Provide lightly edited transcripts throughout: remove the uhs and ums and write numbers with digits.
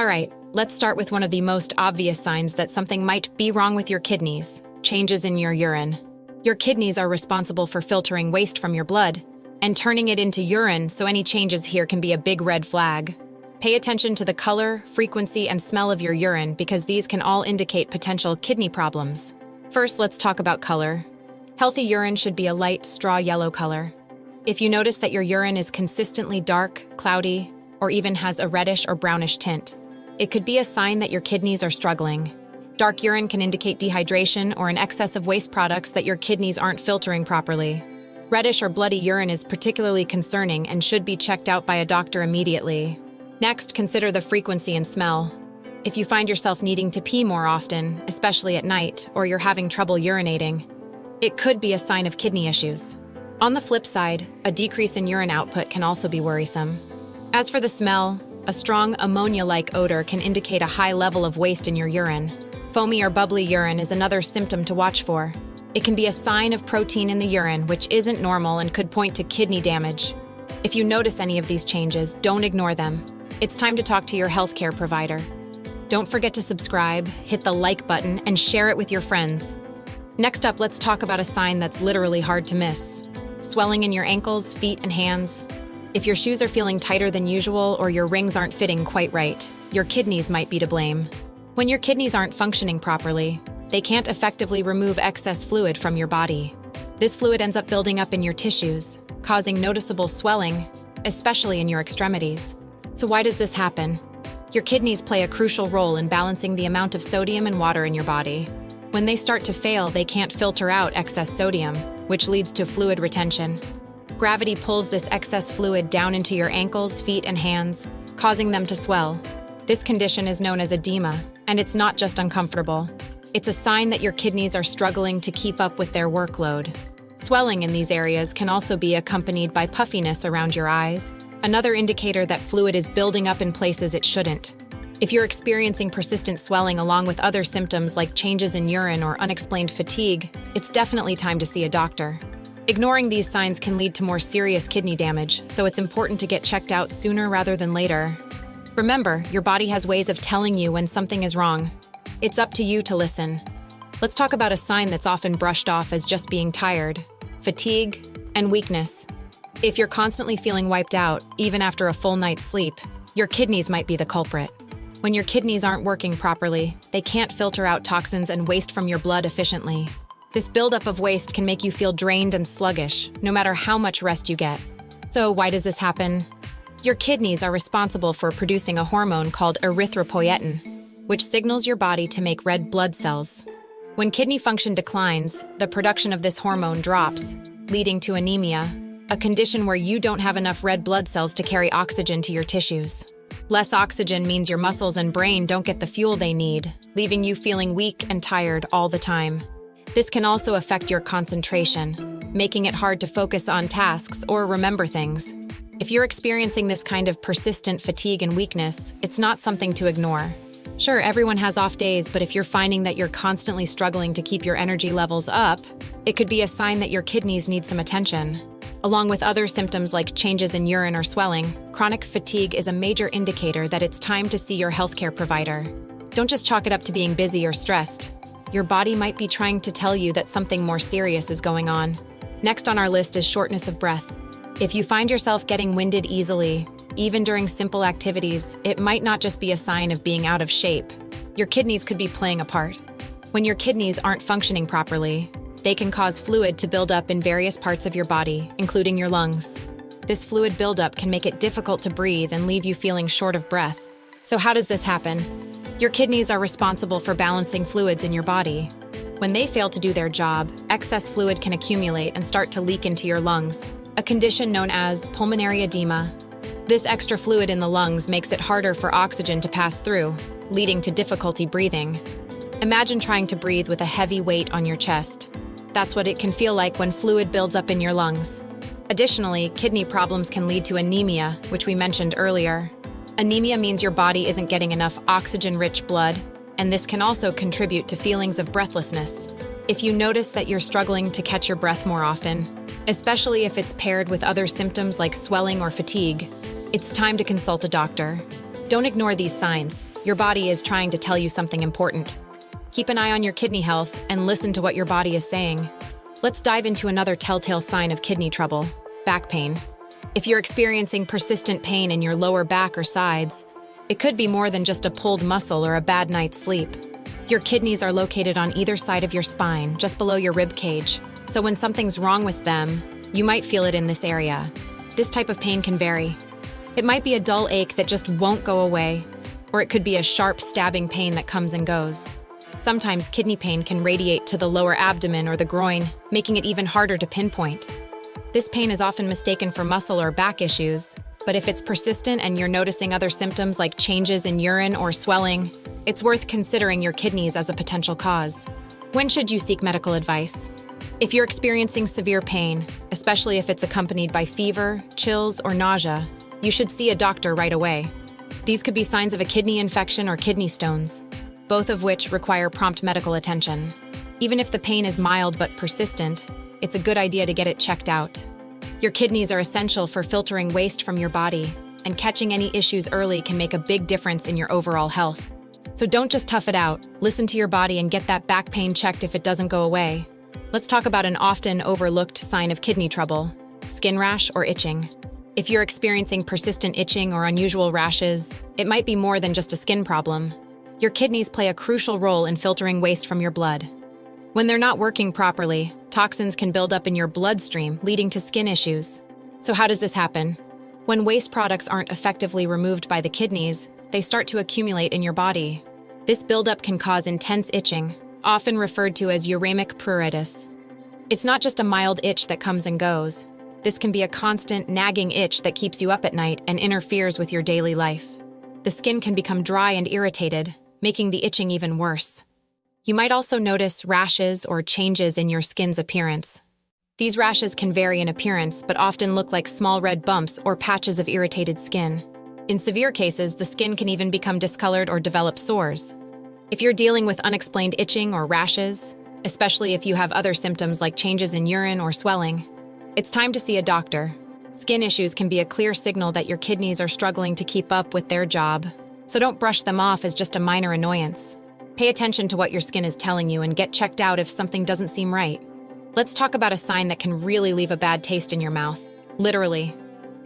All right, let's start with one of the most obvious signs that something might be wrong with your kidneys: changes in your urine. Your kidneys are responsible for filtering waste from your blood and turning it into urine, so any changes here can be a big red flag. Pay attention to the color, frequency, and smell of your urine because these can all indicate potential kidney problems. First, let's talk about color. Healthy urine should be a light, straw yellow color. If you notice that your urine is consistently dark, cloudy, or even has a reddish or brownish tint, it could be a sign that your kidneys are struggling. Dark urine can indicate dehydration or an excess of waste products that your kidneys aren't filtering properly. Reddish or bloody urine is particularly concerning and should be checked out by a doctor immediately. Next, consider the frequency and smell. If you find yourself needing to pee more often, especially at night, or you're having trouble urinating, it could be a sign of kidney issues. On the flip side, a decrease in urine output can also be worrisome. As for the smell, a strong ammonia-like odor can indicate a high level of waste in your urine. Foamy or bubbly urine is another symptom to watch for. It can be a sign of protein in the urine, which isn't normal and could point to kidney damage. If you notice any of these changes, don't ignore them. It's time to talk to your healthcare provider. Don't forget to subscribe, hit the like button, and share it with your friends. Next up, let's talk about a sign that's literally hard to miss: swelling in your ankles, feet, and hands. If your shoes are feeling tighter than usual or your rings aren't fitting quite right, your kidneys might be to blame. When your kidneys aren't functioning properly, they can't effectively remove excess fluid from your body. This fluid ends up building up in your tissues, causing noticeable swelling, especially in your extremities. So why does this happen? Your kidneys play a crucial role in balancing the amount of sodium and water in your body. When they start to fail, they can't filter out excess sodium, which leads to fluid retention. Gravity pulls this excess fluid down into your ankles, feet, and hands, causing them to swell. This condition is known as edema, and it's not just uncomfortable. It's a sign that your kidneys are struggling to keep up with their workload. Swelling in these areas can also be accompanied by puffiness around your eyes, another indicator that fluid is building up in places it shouldn't. If you're experiencing persistent swelling along with other symptoms like changes in urine or unexplained fatigue, it's definitely time to see a doctor. Ignoring these signs can lead to more serious kidney damage, so it's important to get checked out sooner rather than later. Remember, your body has ways of telling you when something is wrong. It's up to you to listen. Let's talk about a sign that's often brushed off as just being tired: fatigue and weakness. If you're constantly feeling wiped out, even after a full night's sleep, your kidneys might be the culprit. When your kidneys aren't working properly, they can't filter out toxins and waste from your blood efficiently. This buildup of waste can make you feel drained and sluggish, no matter how much rest you get. So why does this happen? Your kidneys are responsible for producing a hormone called erythropoietin, which signals your body to make red blood cells. When kidney function declines, the production of this hormone drops, leading to anemia, a condition where you don't have enough red blood cells to carry oxygen to your tissues. Less oxygen means your muscles and brain don't get the fuel they need, leaving you feeling weak and tired all the time. This can also affect your concentration, making it hard to focus on tasks or remember things. If you're experiencing this kind of persistent fatigue and weakness, it's not something to ignore. Sure, everyone has off days, but if you're finding that you're constantly struggling to keep your energy levels up, it could be a sign that your kidneys need some attention. Along with other symptoms like changes in urine or swelling, chronic fatigue is a major indicator that it's time to see your healthcare provider. Don't just chalk it up to being busy or stressed. Your body might be trying to tell you that something more serious is going on. Next on our list is shortness of breath. If you find yourself getting winded easily, even during simple activities, it might not just be a sign of being out of shape. Your kidneys could be playing a part. When your kidneys aren't functioning properly, they can cause fluid to build up in various parts of your body, including your lungs. This fluid buildup can make it difficult to breathe and leave you feeling short of breath. So how does this happen? Your kidneys are responsible for balancing fluids in your body. When they fail to do their job, excess fluid can accumulate and start to leak into your lungs, a condition known as pulmonary edema. This extra fluid in the lungs makes it harder for oxygen to pass through, leading to difficulty breathing. Imagine trying to breathe with a heavy weight on your chest. That's what it can feel like when fluid builds up in your lungs. Additionally, kidney problems can lead to anemia, which we mentioned earlier. Anemia means your body isn't getting enough oxygen-rich blood, and this can also contribute to feelings of breathlessness. If you notice that you're struggling to catch your breath more often, especially if it's paired with other symptoms like swelling or fatigue, it's time to consult a doctor. Don't ignore these signs. Your body is trying to tell you something important. Keep an eye on your kidney health and listen to what your body is saying. Let's dive into another telltale sign of kidney trouble: back pain. If you're experiencing persistent pain in your lower back or sides, it could be more than just a pulled muscle or a bad night's sleep. Your kidneys are located on either side of your spine, just below your rib cage. So when something's wrong with them, you might feel it in this area. This type of pain can vary. It might be a dull ache that just won't go away, or it could be a sharp, stabbing pain that comes and goes. Sometimes kidney pain can radiate to the lower abdomen or the groin, making it even harder to pinpoint. This pain is often mistaken for muscle or back issues, but if it's persistent and you're noticing other symptoms like changes in urine or swelling, it's worth considering your kidneys as a potential cause. When should you seek medical advice? If you're experiencing severe pain, especially if it's accompanied by fever, chills, or nausea, you should see a doctor right away. These could be signs of a kidney infection or kidney stones, both of which require prompt medical attention. Even if the pain is mild but persistent, it's a good idea to get it checked out. Your kidneys are essential for filtering waste from your body, and catching any issues early can make a big difference in your overall health. So don't just tough it out. Listen to your body and get that back pain checked if it doesn't go away. Let's talk about an often overlooked sign of kidney trouble: skin rash or itching. If you're experiencing persistent itching or unusual rashes, it might be more than just a skin problem. Your kidneys play a crucial role in filtering waste from your blood. When they're not working properly, toxins can build up in your bloodstream, leading to skin issues. So how does this happen? When waste products aren't effectively removed by the kidneys, they start to accumulate in your body. This buildup can cause intense itching, often referred to as uremic pruritus. It's not just a mild itch that comes and goes. This can be a constant, nagging itch that keeps you up at night and interferes with your daily life. The skin can become dry and irritated, making the itching even worse. You might also notice rashes or changes in your skin's appearance. These rashes can vary in appearance, but often look like small red bumps or patches of irritated skin. In severe cases, the skin can even become discolored or develop sores. If you're dealing with unexplained itching or rashes, especially if you have other symptoms like changes in urine or swelling, it's time to see a doctor. Skin issues can be a clear signal that your kidneys are struggling to keep up with their job, so don't brush them off as just a minor annoyance. Pay attention to what your skin is telling you and get checked out if something doesn't seem right. Let's talk about a sign that can really leave a bad taste in your mouth. Literally.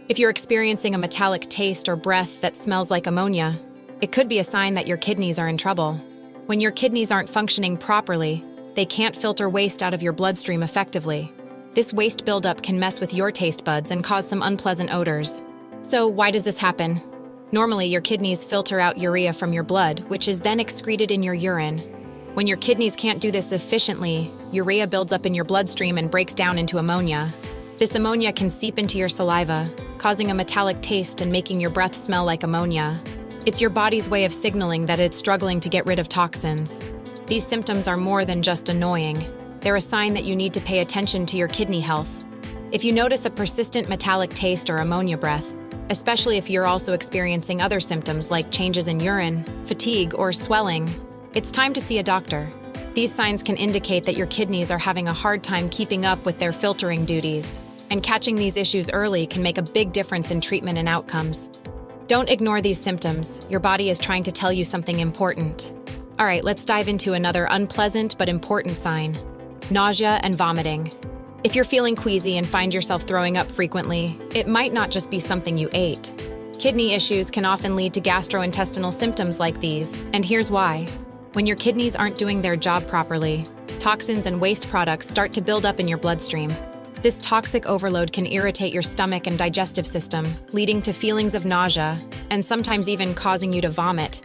If you're experiencing a metallic taste or breath that smells like ammonia, it could be a sign that your kidneys are in trouble. When your kidneys aren't functioning properly, they can't filter waste out of your bloodstream effectively. This waste buildup can mess with your taste buds and cause some unpleasant odors. So why does this happen? Normally, your kidneys filter out urea from your blood, which is then excreted in your urine. When your kidneys can't do this efficiently, urea builds up in your bloodstream and breaks down into ammonia. This ammonia can seep into your saliva, causing a metallic taste and making your breath smell like ammonia. It's your body's way of signaling that it's struggling to get rid of toxins. These symptoms are more than just annoying. They're a sign that you need to pay attention to your kidney health. If you notice a persistent metallic taste or ammonia breath, especially if you're also experiencing other symptoms like changes in urine, fatigue, or swelling, it's time to see a doctor. These signs can indicate that your kidneys are having a hard time keeping up with their filtering duties, and catching these issues early can make a big difference in treatment and outcomes. Don't ignore these symptoms. Your body is trying to tell you something important. All right, let's dive into another unpleasant but important sign: nausea and vomiting. If you're feeling queasy and find yourself throwing up frequently, it might not just be something you ate. Kidney issues can often lead to gastrointestinal symptoms like these, and here's why. When your kidneys aren't doing their job properly, toxins and waste products start to build up in your bloodstream. This toxic overload can irritate your stomach and digestive system, leading to feelings of nausea, and sometimes even causing you to vomit.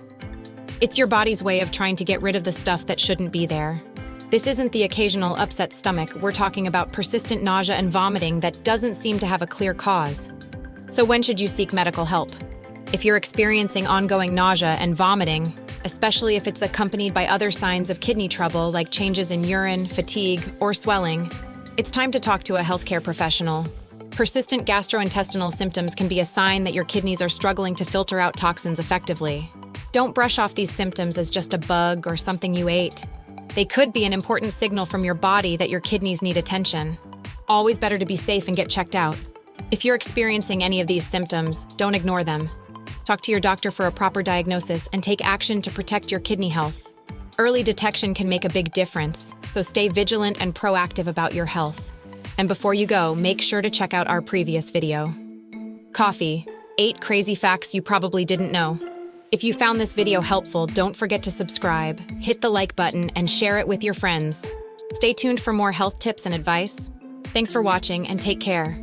It's your body's way of trying to get rid of the stuff that shouldn't be there. This isn't the occasional upset stomach. We're talking about persistent nausea and vomiting that doesn't seem to have a clear cause. So when should you seek medical help? If you're experiencing ongoing nausea and vomiting, especially if it's accompanied by other signs of kidney trouble like changes in urine, fatigue, or swelling, it's time to talk to a healthcare professional. Persistent gastrointestinal symptoms can be a sign that your kidneys are struggling to filter out toxins effectively. Don't brush off these symptoms as just a bug or something you ate. They could be an important signal from your body that your kidneys need attention. Always better to be safe and get checked out. If you're experiencing any of these symptoms, don't ignore them. Talk to your doctor for a proper diagnosis and take action to protect your kidney health. Early detection can make a big difference, so stay vigilant and proactive about your health. And before you go, make sure to check out our previous video. Coffee: 8 crazy facts you probably didn't know. If you found this video helpful, don't forget to subscribe, hit the like button, and share it with your friends. Stay tuned for more health tips and advice. Thanks for watching and take care.